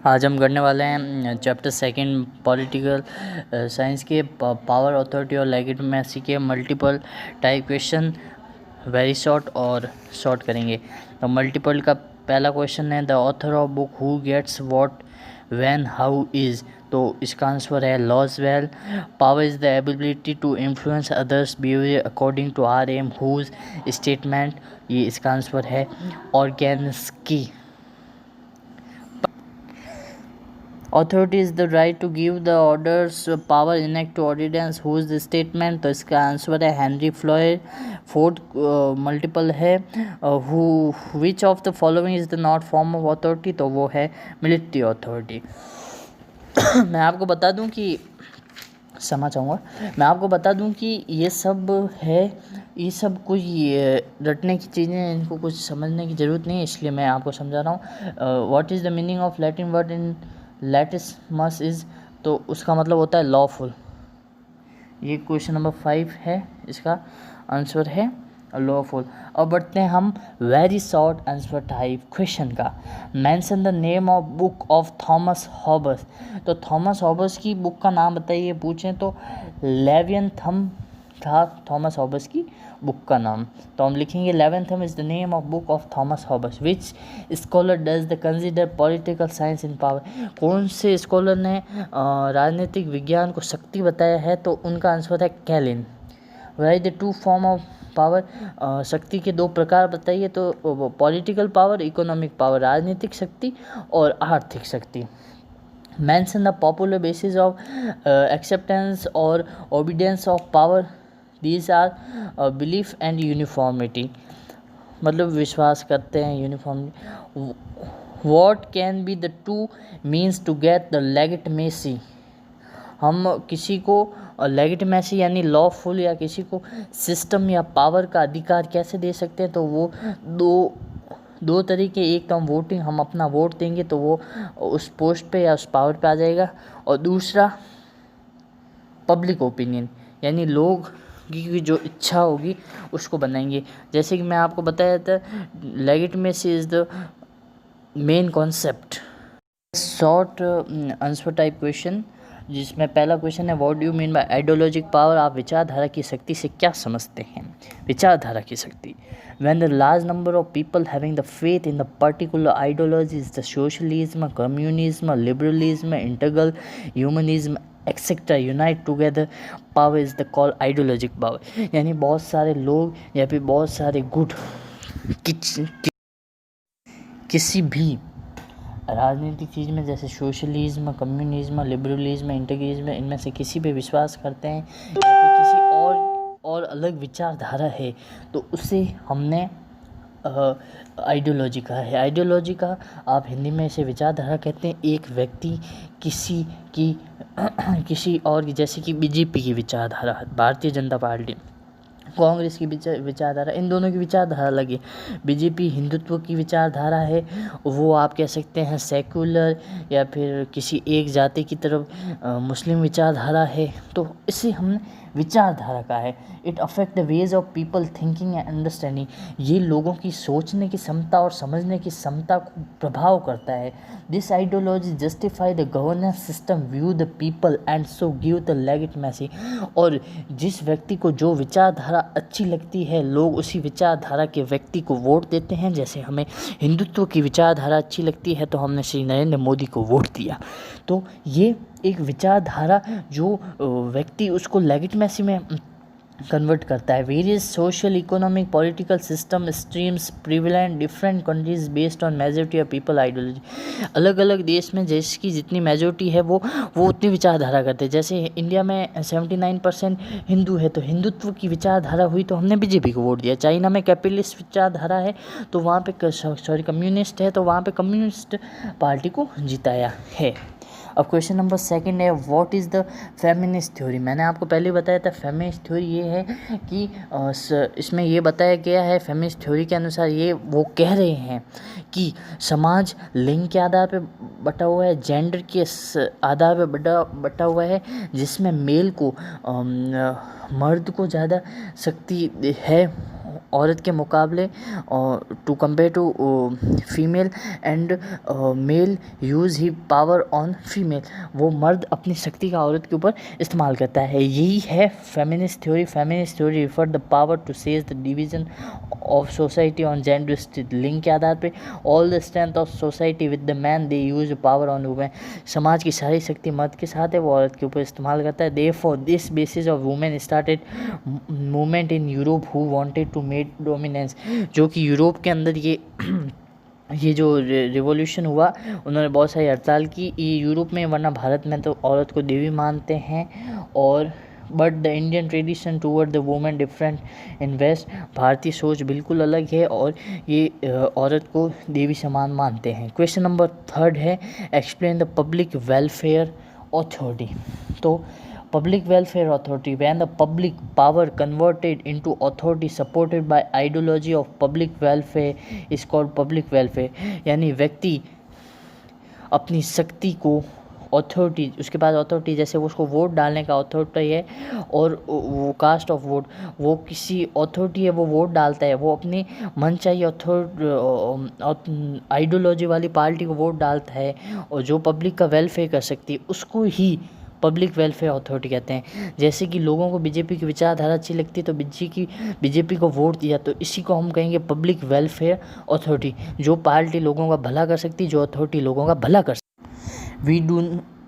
आज हम करने वाले हैं चैप्टर सेकंड पॉलिटिकल साइंस के पावर अथॉरिटी और लेजिटिमेसी के multiple type question very short और शॉर्ट करेंगे। तो मल्टीपल का पहला क्वेश्चन है the author of book who gets what when how is. तो इसका आंसर है Lasswell. Power is the ability to influence others behaviour according to R M whose statement. ये इसका आंसर है Organski. Authority is the right to give the orders, power enact to ordinance whose statement। तो इसका answer है Henry Floyd. Fourth multiple है who which of the following is the not form of authority. तो वो है military authority. मैं आपको बता दूं कि मैं आपको बता दूं कि ये सब है, ये सब कोई रटने की चीज़ें, इनको कुछ समझने की ज़रूरत नहीं है, इसलिए मैं आपको समझा रहा हूँ। What is the meaning of Latin word in लैटिसमस is. तो उसका मतलब होता है लॉफुल। ये क्वेश्चन नंबर 5 है, इसका आंसर है लॉफुल। अब बढ़ते हैं हम very short answer type question का। Mention the name of book of Thomas Hobbes. तो थॉमस हॉब्बस की बुक का नाम बताइए पूछें तो लेवियनथम था थॉमस हॉब्बस की बुक का नाम। तो हम लिखेंगे Leviathan is the name of book of Thomas Hobbes. Which scholar does the consider political science in power. कौन से स्कॉलर ने राजनीतिक विज्ञान को शक्ति बताया है। तो उनका आंसर है Kaelin. Right the two form of power. शक्ति के दो प्रकार बताइए। तो पॉलिटिकल पावर, इकोनॉमिक पावर, राजनीतिक शक्ति और आर्थिक शक्ति। Mention the popular basis of acceptance और obedience of power. These are belief and uniformity. मतलब विश्वास करते हैं, uniformity. What can be the two means to get the legitimacy. हम किसी को लेजिटिमेसी यानी लॉफुल या किसी को सिस्टम या पावर का अधिकार कैसे दे सकते हैं। तो वो दो तरीके, एक तो हम वोटिंग, हम अपना वोट देंगे तो वो उस पोस्ट पे या उस पावर पे आ जाएगा, और दूसरा पब्लिक ओपिनियन यानी लोग की जो इच्छा होगी उसको बनाएंगे। जैसे कि मैं आपको बताया था legitimacy is the main concept. Short answer type question, जिसमें पहला क्वेश्चन है what do you mean by ideologic power. आप विचारधारा की शक्ति से क्या समझते हैं। विचारधारा की शक्ति। When the large number of people having the faith in the particular ideology is the socialism, communism, liberalism, integral humanism etcetera unite together, power is the call ideologic power. यानी बहुत सारे लोग या फिर बहुत सारे गुट किसी भी राजनीतिक चीज़ में, जैसे सोशलिज्म, कम्युनिज्म, लिबरलिज्म, इंटीग्रलिज्म, इनमें से किसी पे विश्वास करते हैं या फिर किसी और अलग विचारधारा है तो उसे हमने आइडियोलॉजी कहा है। आइडियोलॉजी का आप हिंदी में इसे विचारधारा कहते हैं। एक व्यक्ति किसी और, जैसे कि बीजेपी की विचारधारा, भारतीय जनता पार्टी, कांग्रेस की विचारधारा, इन दोनों की विचारधारा अलग है। बीजेपी हिंदुत्व की विचारधारा है, वो आप कह सकते हैं सेक्युलर या फिर किसी एक जाति की तरफ मुस्लिम विचारधारा है। तो इसे हमने विचारधारा का है। It affect the ways of people thinking and understanding. ये लोगों की सोचने की क्षमता और समझने की क्षमता को प्रभाव करता है। This ideology justify the governance system view the people and so give the legitimacy. और जिस व्यक्ति को जो विचारधारा अच्छी लगती है, लोग उसी विचारधारा के व्यक्ति को वोट देते हैं। जैसे हमें हिंदुत्व की विचारधारा अच्छी लगती है तो हमने श्री नरेंद्र मोदी को वोट दिया। तो ये एक विचारधारा जो व्यक्ति उसको लेजिटिमेसी में कन्वर्ट करता है। Various social, economic, political system streams prevalent different countries based on majority of people ideology. अलग अलग देश में जिसकी जितनी मेजॉरिटी है वो उतनी विचारधारा करते हैं। जैसे इंडिया में 79% हिंदू है तो हिंदुत्व की विचारधारा हुई तो हमने बीजेपी को वोट दिया। चाइना में कैपिटलिस्ट विचारधारा है तो वहाँ पे कम्युनिस्ट है तो वहाँ पे कम्युनिस्ट पार्टी को जिताया है। अब क्वेश्चन नंबर सेकंड है what is the feminist theory. मैंने आपको पहले बताया था फेमिनिस्ट थ्योरी ये है कि इसमें ये बताया गया है, फेमिनिस्ट थ्योरी के अनुसार ये वो कह रहे हैं कि समाज लिंग के आधार पे बटा हुआ है, जेंडर के आधार पे बटा हुआ है, जिसमें मेल को मर्द को ज़्यादा शक्ति है औरत के मुकाबले to compare to female and male use he power on female, वो मर्द अपनी शक्ति का औरत के ऊपर इस्तेमाल करता है। यही है feminist theory. Feminist theory refer the power to says the division of society on gender link के आधार पे all the strength of society with the man they use power on women. समाज की सारी शक्ति मर्द के साथ है, वो औरत के ऊपर इस्तेमाल करता है। Therefore this basis of women started movement in Europe who wanted to made dominance, जो कि यूरोप के अंदर ये जो रिवॉल्यूशन हुआ, उन्होंने बहुत सारी हड़ताल की ये यूरोप में, वरना भारत में तो औरत को देवी मानते हैं। और but the Indian tradition toward the women different in west, भारतीय सोच बिल्कुल अलग है और ये औरत को देवी समान मानते हैं। क्वेश्चन नंबर 3 है explain the public welfare authority. तो public welfare authority, when the public power converted into authority supported by ideology of public welfare is called public welfare। यानी व्यक्ति अपनी शक्ति को अथॉरिटी, उसके पास अथॉरिटी, जैसे वो उसको वोट डालने का अथॉरिटी है और वो कास्ट ऑफ वोट, वो किसी अथॉरिटी है, वो वोट डालता है, वो अपनी मनचाही आइडियोलॉजी वाली पार्टी को वोट डालता है, और जो पब्लिक का वेलफेयर कर सकती है उसको ही पब्लिक वेलफेयर अथॉरिटी कहते हैं। जैसे कि लोगों को बीजेपी की विचारधारा अच्छी लगती है तो बीजेपी को वोट दिया, तो इसी को हम कहेंगे पब्लिक वेलफेयर अथॉरिटी, जो पार्टी लोगों का भला कर सकती है, जो अथॉरिटी लोगों का भला कर सकती।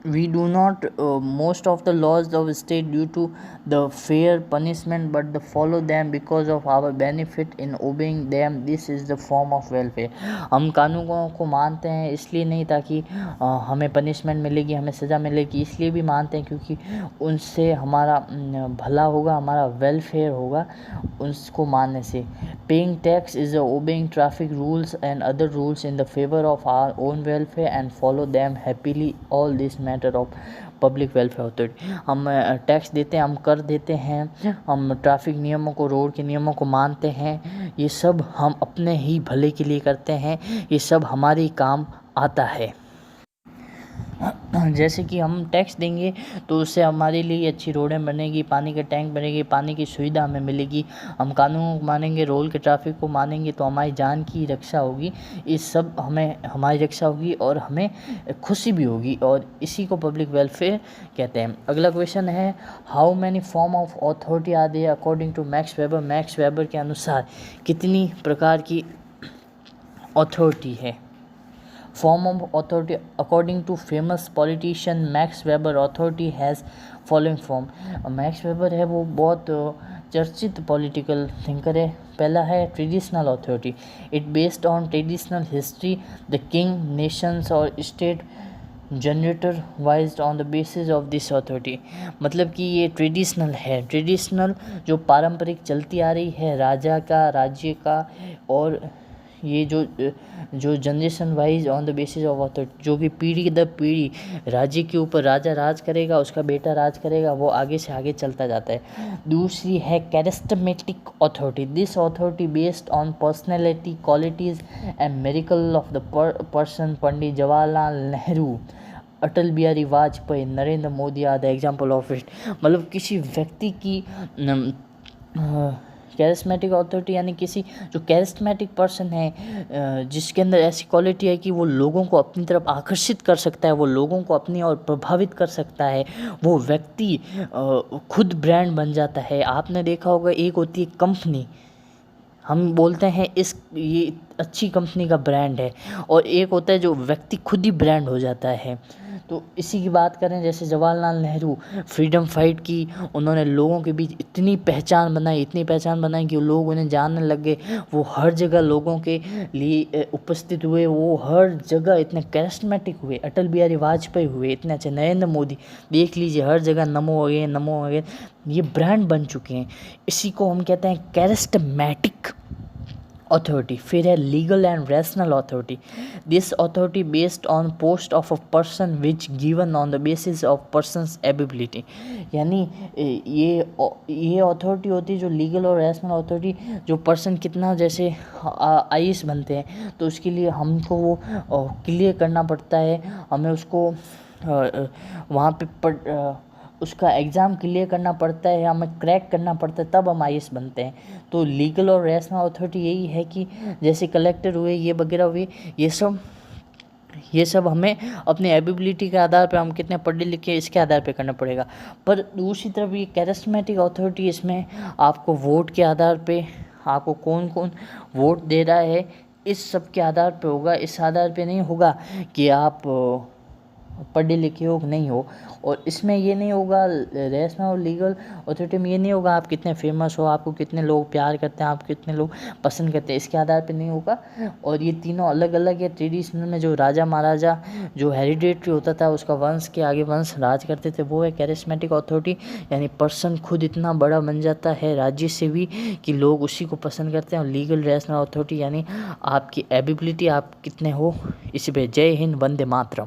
we do not most of the laws of state due to the fair punishment, but the follow them because of our benefit in obeying them, this is the form of welfare। हम कानूनों को मानते हैं इसलिए नहीं ताकि हमें punishment मिलेगी, हमें सज़ा मिलेगी, इसलिए भी मानते हैं क्योंकि उनसे हमारा भला होगा, हमारा वेलफेयर होगा उसको मानने से। Paying tax is obeying traffic rules and other rules in the favour of our own welfare and follow them happily, all this matter of public welfare authority. हम टैक्स देते हैं, हम कर देते हैं, हम ट्रैफिक नियमों को, रोड के नियमों को मानते हैं, ये सब हम अपने ही भले के लिए करते हैं, ये सब हमारे काम आता है। जैसे कि हम टैक्स देंगे तो उससे हमारे लिए अच्छी रोडें बनेगी, पानी के टैंक बनेंगे, पानी की सुविधा हमें मिलेगी। हम कानून को मानेंगे, रोड के ट्रैफिक को मानेंगे तो हमारी जान की रक्षा होगी, इस सब हमें हमारी रक्षा होगी और हमें खुशी भी होगी, और इसी को पब्लिक वेलफेयर कहते हैं। अगला क्वेश्चन है how many form of authority are there according to Max Weber. Max Weber के अनुसार कितनी प्रकार की अथॉरिटी है। Form of authority according to famous politician Max Weber, authority has following form। Max Weber है वो बहुत चर्चित पॉलिटिकल थिंकर है। पहला है traditional authority, it based on traditional history, the king, nations और state generator wise on the basis of this authority. मतलब कि ये ट्रेडिशनल है, ट्रेडिशनल जो पारंपरिक चलती आ रही है राजा का, राज्य का, और ये जो generation wise on the basis of authority, जो कि पीढ़ी दर पीढ़ी राज्य के ऊपर राजा राज करेगा, उसका बेटा राज करेगा, वो आगे से आगे चलता जाता है। दूसरी है charismatic authority, this authority based on personality, qualities and miracle of the person. Pandit Jawaharlal Nehru, Atal Bihari Vajpayee, Narendra Modi are the example of it. मतलब किसी व्यक्ति की कैरिस्मेटिक अथॉरिटी यानी किसी जो कैरिस्मेटिक पर्सन है, जिसके अंदर ऐसी क्वालिटी है कि वो लोगों को अपनी तरफ आकर्षित कर सकता है, वो लोगों को अपनी ओर प्रभावित कर सकता है, वो व्यक्ति खुद ब्रांड बन जाता है। आपने देखा होगा एक होती है कंपनी, हम बोलते हैं ये अच्छी कंपनी का ब्रांड है, और एक होता है जो व्यक्ति खुद ही ब्रांड हो जाता है। तो इसी की बात करें, जैसे जवाहरलाल नेहरू फ्रीडम फाइट की, उन्होंने लोगों के बीच इतनी पहचान बनाई कि लोग उन्हें जानने लग गए, वो हर जगह लोगों के लिए उपस्थित हुए, वो हर जगह इतने कैरिस्मेटिक हुए। अटल बिहारी वाजपेयी हुए इतने अच्छे, नरेंद्र मोदी देख लीजिए हर जगह नमो अगेन, ये ब्रांड बन चुके हैं। इसी को हम कहते हैं कैरिस्मेटिक अथॉरिटी। फिर है legal and rational authority, this authority based on post of a person which given on the basis of persons ability. यानी ये अथॉरिटी होती है जो लीगल और रैशनल अथॉरिटी, जो पर्सन कितना, जैसे आईएएस बनते हैं तो उसके लिए हमको वो क्लियर करना पड़ता है, हमें उसको वहाँ पे उसका एग्ज़ाम क्लियर करना पड़ता है, हमें क्रैक करना पड़ता है, तब हम आईएएस बनते हैं। तो लीगल और रैशनल अथॉरिटी यही है कि जैसे कलेक्टर हुए, ये वगैरह हुए, ये सब हमें अपनी एबिलिटी के आधार पे, हम कितने पढ़े लिखे इसके आधार पे करना पड़ेगा। पर दूसरी तरफ ये कैरिस्मेटिक अथॉरिटी, इसमें आपको वोट के आधार पे, आपको कौन कौन वोट दे रहा है इस सब के आधार पे होगा। इस आधार पे नहीं होगा कि आप पढ़े लिखे हो कि नहीं हो। और इसमें ये नहीं होगा, रैशनल और लीगल अथॉरिटी में ये नहीं होगा आप कितने फेमस हो, आपको कितने लोग प्यार करते हैं, आप कितने लोग पसंद करते हैं, इसके आधार पे नहीं होगा। और ये तीनों अलग अलग है। ट्रेडिशनल में जो राजा महाराजा जो हेरिडेटरी होता था, उसका वंश के आगे वंश राज करते थे, वो है कैरिस्मेटिक अथॉरिटी। यानी पर्सन खुद इतना बड़ा बन जाता है राज्य से भी कि लोग उसी को पसंद करते हैं। और लीगल रैशनल अथॉरिटी यानी आपकी एबिलिटी, आप कितने हो इस पे। जय हिंद, वंदे मातरम।